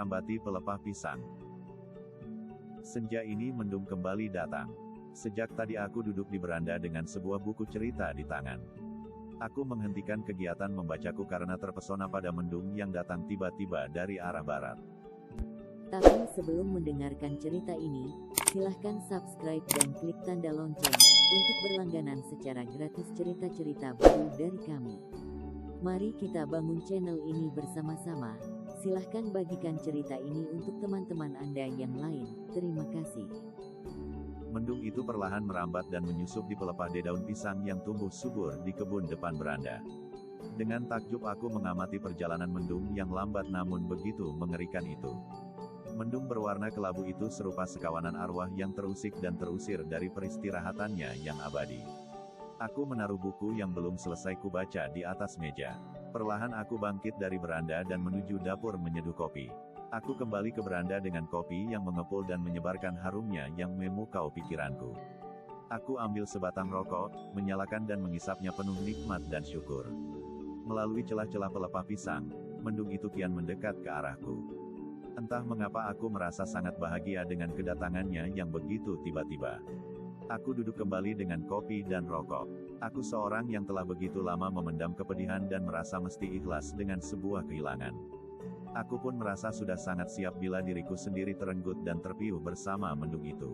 Merambati pelepah pisang. Senja ini mendung kembali datang. Sejak tadi aku duduk di beranda dengan sebuah buku cerita di tangan. Aku menghentikan kegiatan membacaku karena terpesona pada mendung yang datang tiba-tiba dari arah barat. Tapi sebelum mendengarkan cerita ini, silahkan subscribe dan klik tanda lonceng, untuk berlangganan secara gratis cerita-cerita baru dari kami. Mari kita bangun channel ini bersama-sama. Silahkan bagikan cerita ini untuk teman-teman Anda yang lain. Terima kasih. Mendung itu perlahan merambat dan menyusup di pelepah daun pisang yang tumbuh subur di kebun depan beranda. Dengan takjub aku mengamati perjalanan mendung yang lambat namun begitu mengerikan itu. Mendung berwarna kelabu itu serupa sekawanan arwah yang terusik dan terusir dari peristirahatannya yang abadi. Aku menaruh buku yang belum selesai kubaca di atas meja. Perlahan aku bangkit dari beranda dan menuju dapur menyeduh kopi. Aku kembali ke beranda dengan kopi yang mengepul dan menyebarkan harumnya yang memukau pikiranku. Aku ambil sebatang rokok, menyalakan dan mengisapnya penuh nikmat dan syukur. Melalui celah-celah pelepah pisang, mendung itu kian mendekat ke arahku. Entah mengapa aku merasa sangat bahagia dengan kedatangannya yang begitu tiba-tiba. Aku duduk kembali dengan kopi dan rokok. Aku seorang yang telah begitu lama memendam kepedihan dan merasa mesti ikhlas dengan sebuah kehilangan. Aku pun merasa sudah sangat siap bila diriku sendiri terenggut dan terpiuh bersama mendung itu.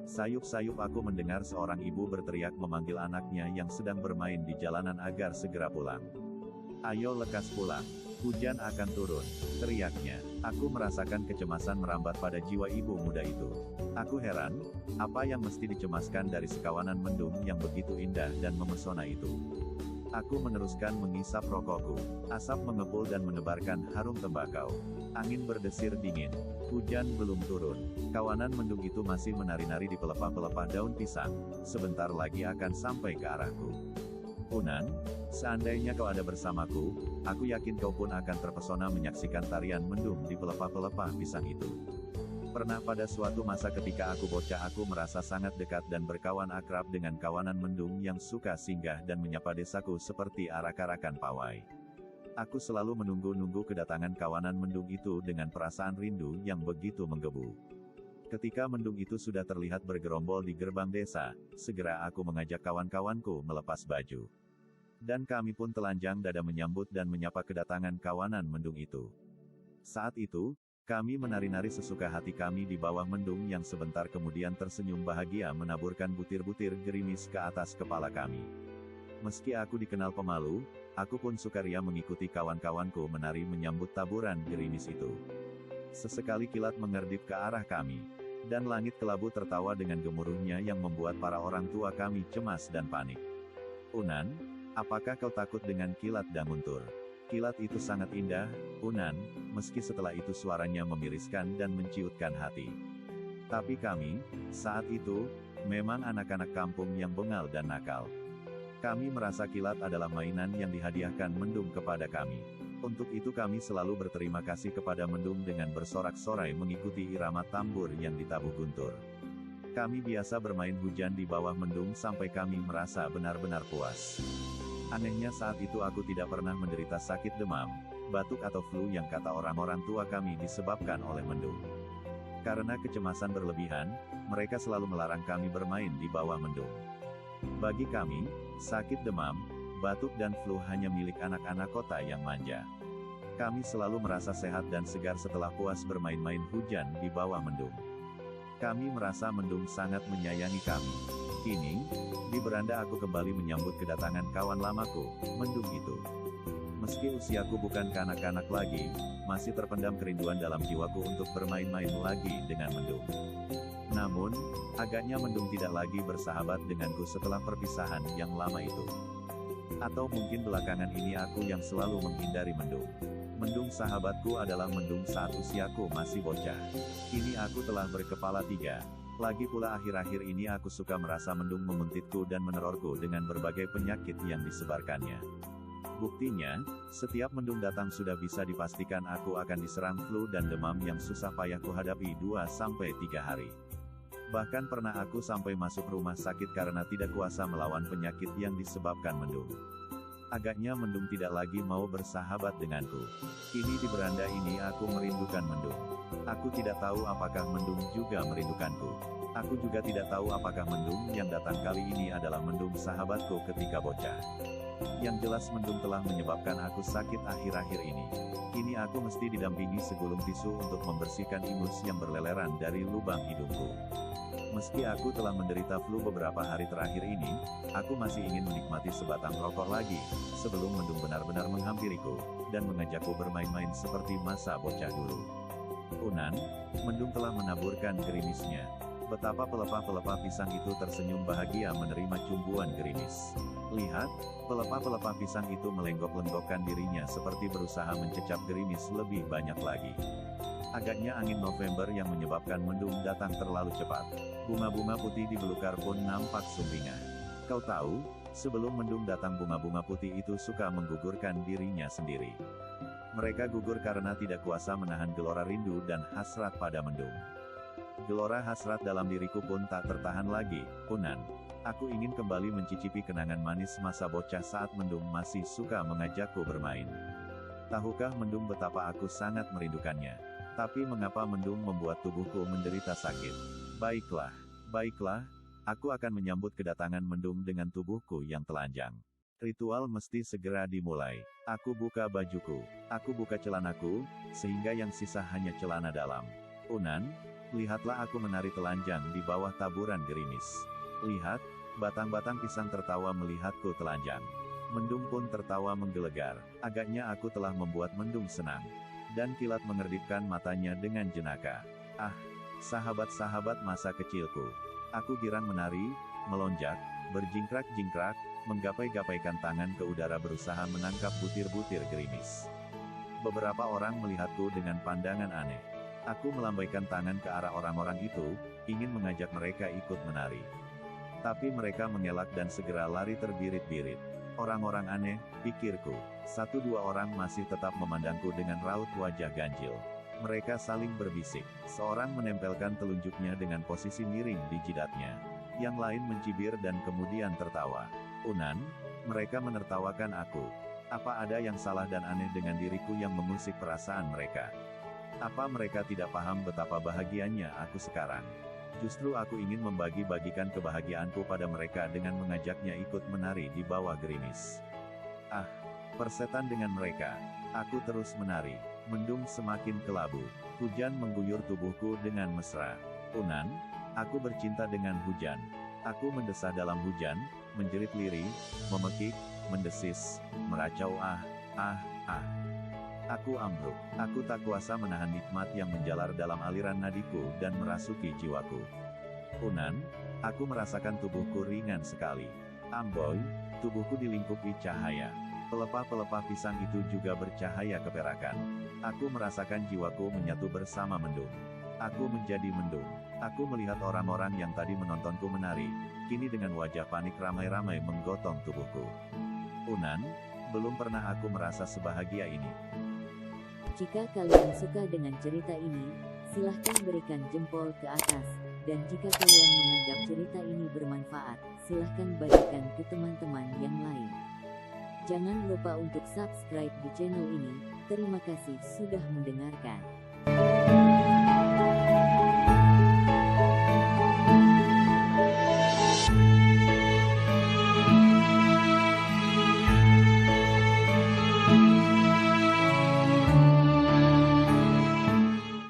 Sayup-sayup aku mendengar seorang ibu berteriak memanggil anaknya yang sedang bermain di jalanan agar segera pulang. "Ayo lekas pulang, hujan akan turun," teriaknya. Aku merasakan kecemasan merambat pada jiwa ibu muda itu. Aku heran, apa yang mesti dicemaskan dari sekawanan mendung yang begitu indah dan memesona itu. Aku meneruskan mengisap rokokku. Asap mengepul dan menebarkan harum tembakau. Angin berdesir dingin. Hujan belum turun. Kawanan mendung itu masih menari-nari di pelepah-pelepah daun pisang. Sebentar lagi akan sampai ke arahku. "Unan, seandainya kau ada bersamaku, aku yakin kau pun akan terpesona menyaksikan tarian mendung di pelepah-pelepah pisang itu." Pernah pada suatu masa ketika aku bocah aku merasa sangat dekat dan berkawan akrab dengan kawanan mendung yang suka singgah dan menyapa desaku seperti arak-arakan pawai. Aku selalu menunggu-nunggu kedatangan kawanan mendung itu dengan perasaan rindu yang begitu menggebu. Ketika mendung itu sudah terlihat bergerombol di gerbang desa, segera aku mengajak kawan-kawanku melepas baju. Dan kami pun telanjang dada menyambut dan menyapa kedatangan kawanan mendung itu. Saat itu, kami menari-nari sesuka hati kami di bawah mendung yang sebentar kemudian tersenyum bahagia menaburkan butir-butir gerimis ke atas kepala kami. Meski aku dikenal pemalu, aku pun sukaria mengikuti kawan-kawanku menari menyambut taburan gerimis itu. Sesekali kilat mengerdip ke arah kami, dan langit kelabu tertawa dengan gemuruhnya yang membuat para orang tua kami cemas dan panik. "Unan, apakah kau takut dengan kilat Danguntur? Kilat itu sangat indah, Unan," meski setelah itu suaranya memiriskan dan menciutkan hati. Tapi kami, saat itu, memang anak-anak kampung yang bengal dan nakal. Kami merasa kilat adalah mainan yang dihadiahkan mendung kepada kami. Untuk itu kami selalu berterima kasih kepada mendung dengan bersorak-sorai mengikuti irama tambur yang ditabuh guntur. Kami biasa bermain hujan di bawah mendung sampai kami merasa benar-benar puas. Anehnya saat itu aku tidak pernah menderita sakit demam, batuk atau flu yang kata orang-orang tua kami disebabkan oleh mendung. Karena kecemasan berlebihan, mereka selalu melarang kami bermain di bawah mendung. Bagi kami, sakit demam, batuk dan flu hanya milik anak-anak kota yang manja. Kami selalu merasa sehat dan segar setelah puas bermain-main hujan di bawah mendung. Kami merasa mendung sangat menyayangi kami. Kini, di beranda aku kembali menyambut kedatangan kawan lamaku, mendung itu. Meski usiaku bukan kanak-kanak lagi, masih terpendam kerinduan dalam jiwaku untuk bermain-main lagi dengan mendung. Namun, agaknya mendung tidak lagi bersahabat denganku setelah perpisahan yang lama itu. Atau mungkin belakangan ini aku yang selalu menghindari mendung. Mendung sahabatku adalah mendung saat usiaku masih bocah. Kini aku telah berkepala 3. Lagi pula akhir-akhir ini aku suka merasa mendung memuntitku dan menerorku dengan berbagai penyakit yang disebarkannya. Buktinya, setiap mendung datang sudah bisa dipastikan aku akan diserang flu dan demam yang susah payah kuhadapi 2-3 hari. Bahkan pernah aku sampai masuk rumah sakit karena tidak kuasa melawan penyakit yang disebabkan mendung. Agaknya Mendung tidak lagi mau bersahabat denganku. Kini di beranda ini aku merindukan Mendung. Aku tidak tahu apakah Mendung juga merindukanku. Aku juga tidak tahu apakah Mendung yang datang kali ini adalah Mendung sahabatku ketika bocah. Yang jelas Mendung telah menyebabkan aku sakit akhir-akhir ini. Kini aku mesti didampingi segulung tisu untuk membersihkan ingus yang berleleran dari lubang hidungku. Meski aku telah menderita flu beberapa hari terakhir ini, aku masih ingin menikmati sebatang rokok lagi, sebelum Mendung benar-benar menghampiriku, dan mengajakku bermain-main seperti masa bocah dulu. Unan, Mendung telah menaburkan gerimisnya. Betapa pelepah-pelepah pisang itu tersenyum bahagia menerima cumbuan gerimis. Lihat, pelepah-pelepah pisang itu melenggok-lenggokkan dirinya seperti berusaha mencecap gerimis lebih banyak lagi. Agaknya angin November yang menyebabkan Mendung datang terlalu cepat. Bunga-bunga putih di belukar pun nampak sumringah. Kau tahu, sebelum Mendung datang bunga-bunga putih itu suka menggugurkan dirinya sendiri. Mereka gugur karena tidak kuasa menahan gelora rindu dan hasrat pada Mendung. Gelora hasrat dalam diriku pun tak tertahan lagi, Unan. Aku ingin kembali mencicipi kenangan manis masa bocah saat Mendung masih suka mengajakku bermain. Tahukah Mendung betapa aku sangat merindukannya? Tapi mengapa Mendung membuat tubuhku menderita sakit? Baiklah, baiklah, aku akan menyambut kedatangan Mendung dengan tubuhku yang telanjang. Ritual mesti segera dimulai. Aku buka bajuku, aku buka celanaku, sehingga yang sisa hanya celana dalam. Unan, lihatlah aku menari telanjang di bawah taburan gerimis. Lihat, batang-batang pisang tertawa melihatku telanjang. Mendung pun tertawa menggelegar. Agaknya aku telah membuat Mendung senang. Dan kilat mengerdipkan matanya dengan jenaka. Ah, sahabat-sahabat masa kecilku. Aku girang menari, melonjak, berjingkrak-jingkrak, menggapai-gapaikan tangan ke udara berusaha menangkap butir-butir gerimis. Beberapa orang melihatku dengan pandangan aneh. Aku melambaikan tangan ke arah orang-orang itu, ingin mengajak mereka ikut menari. Tapi mereka mengelak dan segera lari terbirit-birit. Orang-orang aneh, pikirku. 1-2 orang masih tetap memandangku dengan raut wajah ganjil. Mereka saling berbisik. Seorang menempelkan telunjuknya dengan posisi miring di jidatnya. Yang lain mencibir dan kemudian tertawa. Unan, mereka menertawakan aku. Apa ada yang salah dan aneh dengan diriku yang mengusik perasaan mereka? Apa mereka tidak paham betapa bahagianya aku sekarang? Justru aku ingin membagi-bagikan kebahagiaanku pada mereka dengan mengajaknya ikut menari di bawah gerimis. Ah, persetan dengan mereka. Aku terus menari. Mendung semakin kelabu. Hujan mengguyur tubuhku dengan mesra. Unan, aku bercinta dengan hujan. Aku mendesah dalam hujan, menjerit lirih, memekik, mendesis, meracau ah. Aku ambruk. Aku tak kuasa menahan nikmat yang menjalar dalam aliran nadiku dan merasuki jiwaku. Unan, aku merasakan tubuhku ringan sekali. Amboy, tubuhku dilingkupi cahaya. Pelepah-pelepah pisang itu juga bercahaya keperakan. Aku merasakan jiwaku menyatu bersama Mendung. Aku menjadi Mendung. Aku melihat orang-orang yang tadi menontonku menari, kini dengan wajah panik ramai-ramai menggotong tubuhku. Unan, belum pernah aku merasa sebahagia ini. Jika kalian suka dengan cerita ini, silahkan berikan jempol ke atas. Dan jika kalian menganggap cerita ini bermanfaat, silahkan bagikan ke teman-teman yang lain. Jangan lupa untuk subscribe di channel ini. Terima kasih sudah mendengarkan.